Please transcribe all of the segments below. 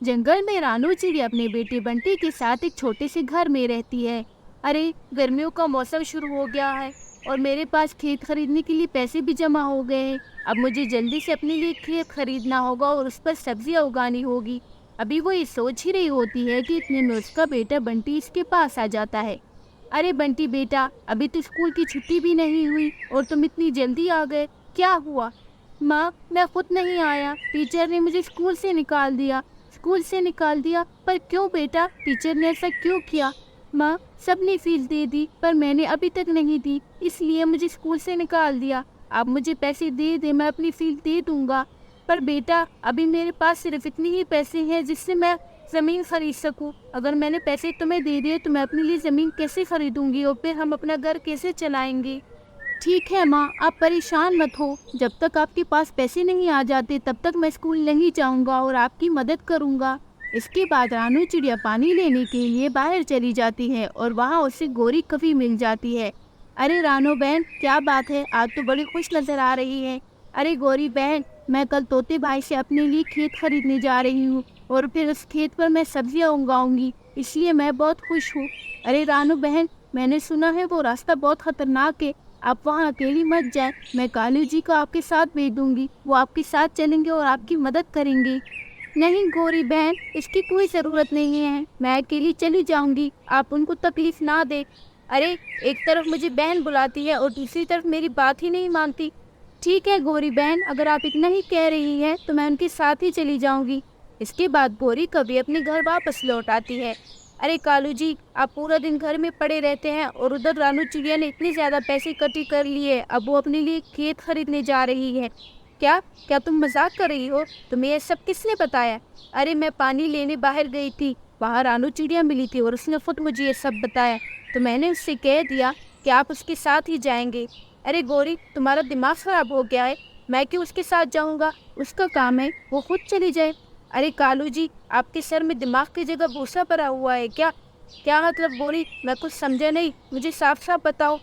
जंगल में रानू चिड़िया अपने बेटे बंटी के साथ एक छोटे से घर में रहती है। अरे, गर्मियों का मौसम शुरू हो गया है और मेरे पास खेत खरीदने के लिए पैसे भी जमा हो गए हैं। अब मुझे जल्दी से अपने लिए खेत खरीदना होगा और उस पर सब्जियां उगानी होगी। अभी वो ये सोच ही रही होती है कि इतने में उसका बेटा बंटी इसके पास आ जाता है। अरे बंटी बेटा, अभी तो स्कूल की छुट्टी भी नहीं हुई और तुम इतनी जल्दी आ गए, क्या हुआ? माँ, मैं खुद नहीं आया, टीचर ने मुझे स्कूल से निकाल दिया। स्कूल से निकाल दिया? पर क्यों बेटा, टीचर ने ऐसा क्यों किया? माँ, सबने फीस दे दी पर मैंने अभी तक नहीं दी, इसलिए मुझे स्कूल से निकाल दिया। आप मुझे पैसे दे दे, मैं अपनी फीस दे दूंगा। पर बेटा, अभी मेरे पास सिर्फ इतने ही पैसे हैं जिससे मैं ज़मीन खरीद सकूं। अगर मैंने पैसे तुम्हें दे दिए तो मैं अपने लिए ज़मीन कैसे खरीदूंगी और फिर हम अपना घर कैसे चलाएंगे? ठीक है माँ, आप परेशान मत हो। जब तक आपके पास पैसे नहीं आ जाते तब तक मैं स्कूल नहीं जाऊंगा और आपकी मदद करूंगा। इसके बाद रानू चिड़िया पानी लेने के लिए बाहर चली जाती है और वहाँ उसे गोरी कभी मिल जाती है। अरे रानू बहन, क्या बात है, आज तो बड़ी खुश नजर आ रही है। अरे गोरी बहन, मैं कल तोते भाई से अपने लिए खेत खरीदने जा रही हूँ और फिर उस खेत पर मैं सब्जियाँ उगाऊंगी, इसलिए मैं बहुत खुश हूँ। अरे रानू बहन, मैंने सुना है वो रास्ता बहुत खतरनाक है, आप वहाँ अकेली मत जाए। मैं कालू जी को आपके साथ भेज दूंगी, वो आपके साथ चलेंगे और आपकी मदद करेंगे। नहीं गोरी बहन, इसकी कोई ज़रूरत नहीं है, मैं अकेली चली जाऊंगी, आप उनको तकलीफ ना दे। अरे, एक तरफ मुझे बहन बुलाती है और दूसरी तरफ मेरी बात ही नहीं मानती। ठीक है गोरी बहन, अगर आप इतना ही कह रही हैं तो मैं उनके साथ ही चली जाऊंगी। इसके बाद गोरी कभी अपने घर वापस लौट आती है। अरे कालू जी, आप पूरा दिन घर में पड़े रहते हैं और उधर रानू चिड़िया ने इतने ज़्यादा पैसे इकट्ठे कर लिए, अब वो अपने लिए खेत खरीदने जा रही है। क्या क्या तुम मजाक कर रही हो? तुम्हें ये सब किसने बताया? अरे मैं पानी लेने बाहर गई थी, वहाँ रानू चिड़िया मिली थी और उसने खुद मुझे ये सब बताया, तो मैंने उससे कह दिया कि आप उसके साथ ही जाएंगे। अरे गोरी, तुम्हारा दिमाग खराब हो गया है, मैं क्यों उसके साथ जाऊंगा? उसका काम है, वो खुद चली जाए। अरे कालू जी, आपके सर में दिमाग की जगह भूसा भरा हुआ है क्या? क्या मतलब गोरी, मैं कुछ समझा नहीं, मुझे साफ साफ बताओ।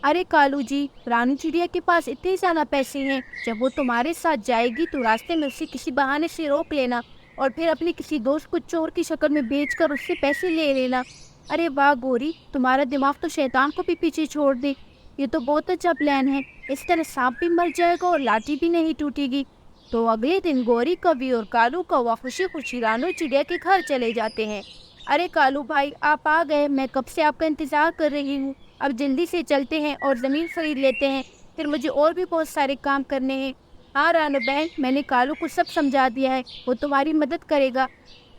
अरे कालू जी, रानू चिड़िया के पास इतने ज़्यादा पैसे हैं, जब वो तुम्हारे साथ जाएगी तो रास्ते में उसे किसी बहाने से रोक लेना और फिर अपने किसी दोस्त को चोर की शक्ल में बेचकर उससे पैसे ले लेना। अरे वाह गोरी, तुम्हारा दिमाग तो शैतान को भी पीछे छोड़ दे। ये तो बहुत अच्छा प्लान है, इस तरह सांप भी मर जाएगा और लाठी भी नहीं टूटेगी। तो अगले दिन गोरी, कवि और कालू कौवा खुशी खुशी रानू चिड़िया के घर चले जाते हैं। अरे कालू भाई, आप आ गए, मैं कब से आपका इंतज़ार कर रही हूँ। अब जल्दी से चलते हैं और ज़मीन खरीद लेते हैं, फिर मुझे और भी बहुत सारे काम करने हैं। हाँ रानू बहन, मैंने कालू को सब समझा दिया है, वो तुम्हारी मदद करेगा।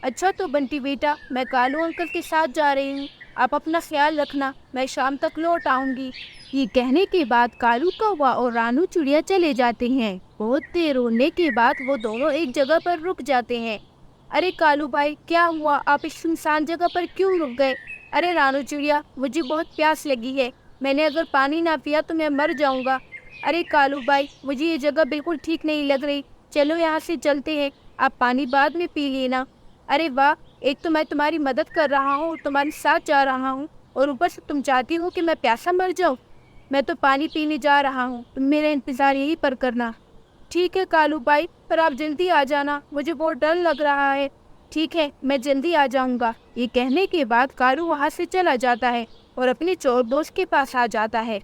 अच्छा तो बंटी बेटा, मैं कालू अंकल के साथ जा रही हूँ, आप अपना ख्याल रखना, मैं शाम तक लौट आऊँगी। ये कहने के बाद कालू कौवा और रानू चिड़िया चले जाते हैं। बहुत देर होने के बाद वो दोनों एक जगह पर रुक जाते हैं। अरे कालू भाई, क्या हुआ, आप इस सुनसान जगह पर क्यों रुक गए? अरे रानू चिड़िया, मुझे बहुत प्यास लगी है, मैंने अगर पानी ना पिया तो मैं मर जाऊंगा। अरे कालू भाई, मुझे ये जगह बिल्कुल ठीक नहीं लग रही, चलो यहाँ से चलते हैं, आप पानी बाद में पी लेना। अरे वाह, एक तो मैं तुम्हारी मदद कर रहा हूँ, तुम्हारे साथ जा रहा हूँ और ऊपर से तुम चाहती हो कि मैं प्यासा मर जाऊँ। मैं तो पानी पीने जा रहा हूँ, तुम मेरा इंतज़ार यहीं पर करना। ठीक है कालू भाई, पर आप जल्दी आ जाना, मुझे बहुत डर लग रहा है। ठीक है, मैं जल्दी आ जाऊंगा। ये कहने के बाद कालू वहाँ से चला जाता है और अपने चोर दोस्त के पास आ जाता है।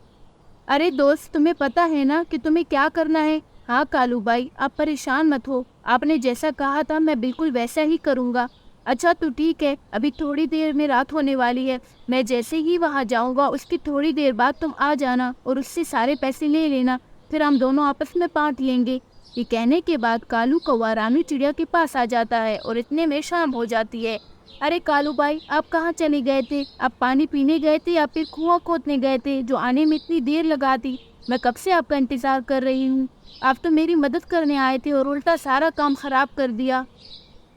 अरे दोस्त, तुम्हें पता है ना कि तुम्हें क्या करना है? हाँ कालू भाई, आप परेशान मत हो, आपने जैसा कहा था मैं बिल्कुल वैसा ही करूँगा। अच्छा तो ठीक है, अभी थोड़ी देर में रात होने वाली है, मैं जैसे ही वहाँ जाऊँगा उसकी थोड़ी देर बाद तुम आ जाना और उससे सारे पैसे ले लेना, फिर हम दोनों आपस में बांट लेंगे। ये कहने के बाद कालू कौवा रानू चिड़िया के पास आ जाता है और इतने में शाम हो जाती है। अरे कालू भाई, आप कहाँ चले गए थे? आप पानी पीने गए थे या फिर कुआं खोदने गए थे जो आने में इतनी देर लगा दी? मैं कब से आपका इंतज़ार कर रही हूँ, आप तो मेरी मदद करने आए थे और उल्टा सारा काम खराब कर दिया।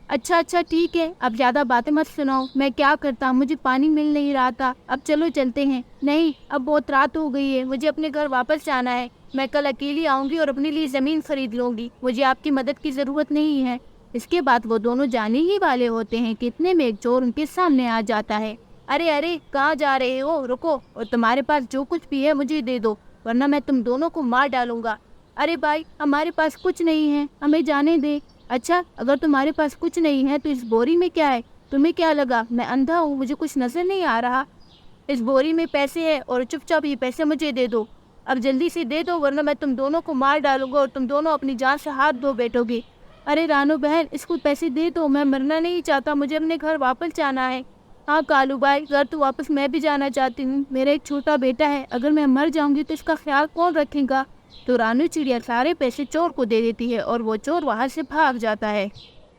अच्छा ठीक है, अब ज़्यादा बातें मत सुनाओ, मैं क्या करता, मुझे पानी मिल नहीं रहा था, अब चलो चलते हैं। नहीं, अब बहुत रात हो गई है, मुझे अपने घर वापस जाना है, मैं कल अकेली आऊँगी और अपने लिए ज़मीन खरीद लूँगी, मुझे आपकी मदद की ज़रूरत नहीं है। इसके बाद वो दोनों जाने ही वाले होते हैं कि इतने में एक चोर उनके सामने आ जाता है। अरे अरे, कहाँ जा रहे हो, रुको, और तुम्हारे पास जो कुछ भी है मुझे दे दो, वरना मैं तुम दोनों को मार डालूंगा। अरे भाई, हमारे पास कुछ नहीं है, हमें जाने दे। अच्छा, अगर तुम्हारे पास कुछ नहीं है तो इस बोरी में क्या है? तुम्हें क्या लगा मैं अंधा हूँ, मुझे कुछ नजर नहीं आ रहा? इस बोरी में पैसे है और चुपचाप ये पैसे मुझे दे दो। अब जल्दी से दे दो वरना मैं तुम दोनों को मार डालूंगा और तुम दोनों अपनी जान से हाथ धो बैठोगे। अरे रानू बहन, इसको पैसे दे दो, मैं मरना नहीं चाहता, मुझे अपने घर वापस जाना है। हाँ कालू भाई, घर तो वापस मैं भी जाना चाहती हूँ, मेरा एक छोटा बेटा है, अगर मैं मर जाऊंगी तो इसका ख्याल कौन रखेगा? तो रानू चिड़िया सारे पैसे चोर को दे देती है और वो चोर वहाँ से भाग जाता है।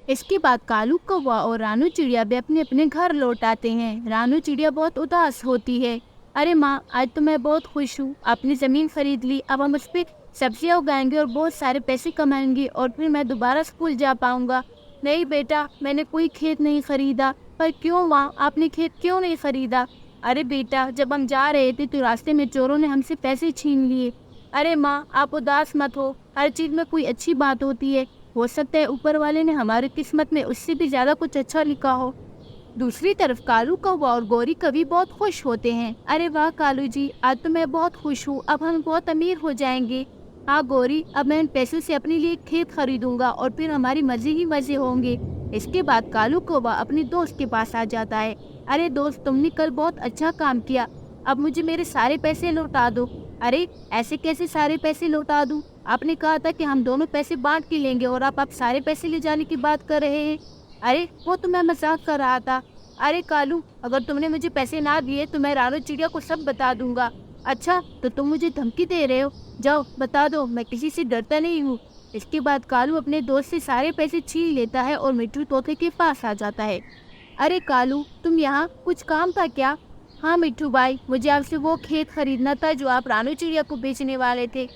इसके बाद कालू कौवा और रानू चिड़िया भी अपने अपने घर लौट आते हैं। रानू चिड़िया बहुत उदास होती है। अरे माँ, आज तो मैं बहुत खुश हूँ, आपने ज़मीन खरीद ली, अब हम उस पर सब्जियाँ उगाएंगे और बहुत सारे पैसे कमाएंगे और फिर मैं दोबारा स्कूल जा पाऊँगा। नहीं बेटा, मैंने कोई खेत नहीं खरीदा। पर क्यों माँ, आपने खेत क्यों नहीं खरीदा? अरे बेटा, जब हम जा रहे थे तो रास्ते में चोरों ने हमसे पैसे छीन लिए। अरे माँ, आप उदास मत हो, हर चीज़ में कोई अच्छी बात होती है, हो सकता है ऊपर वाले ने हमारी किस्मत में उससे भी ज़्यादा कुछ अच्छा लिखा हो। दूसरी तरफ कालू कौवा और गौरी कभी बहुत खुश होते हैं। अरे वाह कालू जी, आज तो मैं बहुत खुश हूँ, अब हम बहुत अमीर हो जाएंगे। हाँ गौरी, अब मैं इन पैसों से अपने लिए एक खेत खरीदूंगा और फिर हमारी मजे ही मजे होंगे। इसके बाद कालू कौवा अपने दोस्त के पास आ जाता है। अरे दोस्त, तुमने कल बहुत अच्छा काम किया, अब मुझे मेरे सारे पैसे लौटा दो। अरे ऐसे कैसे सारे पैसे लौटा दूं? आपने कहा था कि हम दोनों पैसे बांट के लेंगे और आप सारे पैसे ले जाने की बात कर रहे हैं। अरे वो तो मैं मजाक कर रहा था। अरे कालू, अगर तुमने मुझे पैसे ना दिए तो मैं रानू चिड़िया को सब बता दूंगा। अच्छा, तो तुम मुझे धमकी दे रहे हो? जाओ बता दो, मैं किसी से डरता नहीं हूँ। इसके बाद कालू अपने दोस्त से सारे पैसे छीन लेता है और मिट्टू तोते के पास आ जाता है। अरे कालू, तुम यहाँ, कुछ काम था क्या? हाँ मिट्टू भाई, मुझे आपसे वो खेत खरीदना था जो आप रानू चिड़िया को बेचने वाले थे।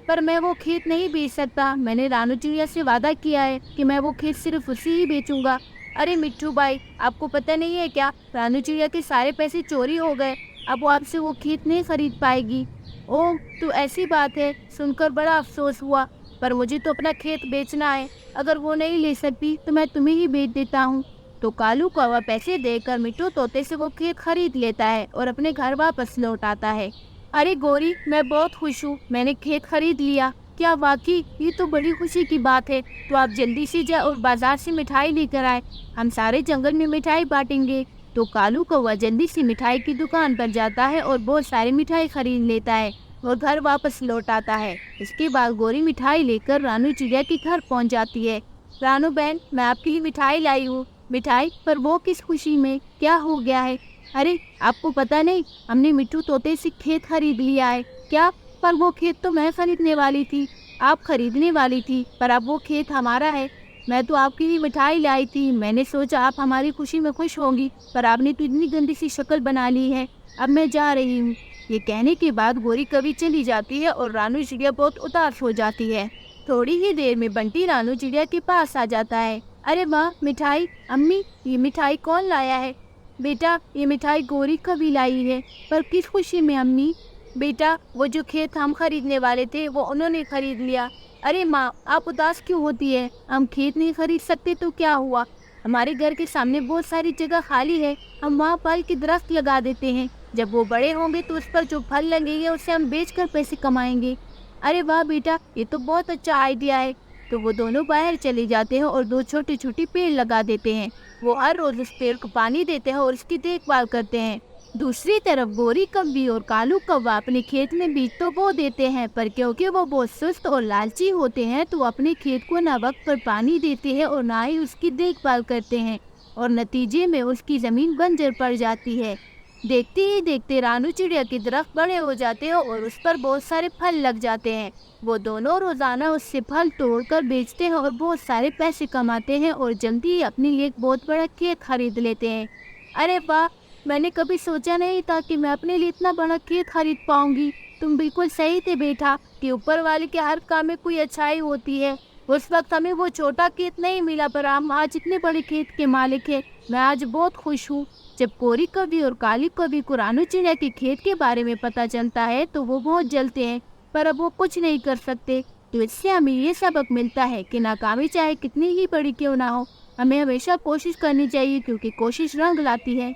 पर मैं वो खेत नहीं बेच सकता, मैंने रानू चिड़िया से वादा किया है कि मैं वो खेत सिर्फ उसी ही बेचूंगा। अरे मिट्टू भाई, आपको पता नहीं है क्या, रानू चिड़िया के सारे पैसे चोरी हो गए, अब वो आपसे वो खेत नहीं खरीद पाएगी। ओह, तो ऐसी बात है, सुनकर बड़ा अफसोस हुआ, पर मुझे तो अपना खेत बेचना है, अगर वो नहीं ले सकती तो मैं तुम्हें ही बेच देता हूँ। तो कालू कौवा पैसे देकर मिट्टू तोते से वो खेत खरीद लेता है और अपने घर वापस लौट आता है। अरे गौरी, मैं बहुत खुश हूँ, मैंने खेत खरीद लिया। क्या वाकई, ये तो बड़ी खुशी की बात है। तो आप जल्दी से जाए और बाजार से मिठाई लेकर आए, हम सारे जंगल में मिठाई बांटेंगे। तो कालू कौवा जल्दी से मिठाई की दुकान पर जाता है और बहुत सारी मिठाई खरीद लेता है और घर वापस लौट आता है। इसके बाद गौरी मिठाई लेकर रानू चिड़िया के घर पहुँच जाती है। रानू बहन, मैं आपके लिए मिठाई लाई हूँ। मिठाई? पर वो किस खुशी में, क्या हो गया है? अरे आपको पता नहीं, हमने मिट्टू तोते से खेत खरीद लिया है। क्या? पर वो खेत तो मैं खरीदने वाली थी। आप खरीदने वाली थी, पर अब वो खेत हमारा है। मैं तो आपके लिए मिठाई लाई थी, मैंने सोचा आप हमारी खुशी में खुश होंगी, पर आपने तो इतनी गंदी सी शक्ल बना ली है। अब मैं जा रही हूँ। ये कहने के बाद गोरी कभी चली जाती है और रानू चिड़िया बहुत उदास हो जाती है। थोड़ी ही देर में बंटी रानू चिड़िया के पास आ जाता है। अरे वाह, मिठाई! अम्मी, ये मिठाई कौन लाया है? बेटा, ये मिठाई गौरी कभी लाई है। पर किस खुशी में अम्मी? बेटा, वो जो खेत हम खरीदने वाले थे वो उन्होंने खरीद लिया। अरे माँ, आप उदास क्यों होती है? हम खेत नहीं खरीद सकते तो क्या हुआ, हमारे घर के सामने बहुत सारी जगह खाली है, हम वहाँ फल के दरख्त लगा देते हैं, जब वो बड़े होंगे तो उस पर जो फल लगेंगे उसे हम बेचकर पैसे कमाएंगे। अरे वाह बेटा, ये तो बहुत अच्छा आइडिया है। तो वो दोनों बाहर चले जाते हैं और दो छोटे छोटे पेड़ लगा देते हैं। वो हर रोज उस पेड़ को पानी देते हैं और उसकी देखभाल करते हैं। दूसरी तरफ गोरी कव्वी और कालू कौवा अपने खेत में बीज तो बो देते हैं, पर क्योंकि वो बहुत सुस्त और लालची होते हैं तो अपने खेत को ना वक्त पर पानी देते हैं और ना ही उसकी देखभाल करते हैं, और नतीजे में उसकी ज़मीन बंजर पड़ जाती है। देखते ही देखते रानू चिड़िया के दरख्त बड़े हो जाते हैं और उस पर बहुत सारे फल लग जाते हैं। वो दोनों रोजाना उससे फल तोड़कर बेचते हैं और बहुत सारे पैसे कमाते हैं और जल्दी ही अपने लिए एक बहुत बड़ा खेत खरीद लेते हैं। अरे वाह, मैंने कभी सोचा नहीं था कि मैं अपने लिए इतना बड़ा खेत खरीद पाऊंगी। तुम बिल्कुल सही थे बेटा कि ऊपर वाले के हर काम में कोई अच्छाई होती है। उस वक्त हमें वो छोटा खेत नहीं मिला, पर हम आज इतने बड़े खेत के मालिक हैं। मैं आज बहुत खुश हूँ। जब गोरी कवि और काली कवि को रानू चिड़िया के खेत के बारे में पता चलता है तो वो बहुत जलते हैं, पर अब वो कुछ नहीं कर सकते। तो इससे हमें ये सबक मिलता है कि नाकामी चाहे कितनी ही बड़ी क्यों ना हो, हमें हमेशा कोशिश करनी चाहिए, क्योंकि कोशिश रंग लाती है।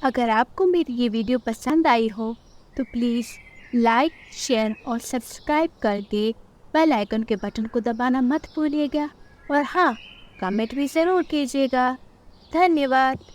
अगर आपको मेरी ये वीडियो पसंद आई हो तो प्लीज़ लाइक, शेयर और सब्सक्राइब करके बेल आइकन के बटन को दबाना मत भूलिएगा। اور ہاں، کمنٹ بھی ضرور کیجیے گا۔ دھنیہ واد۔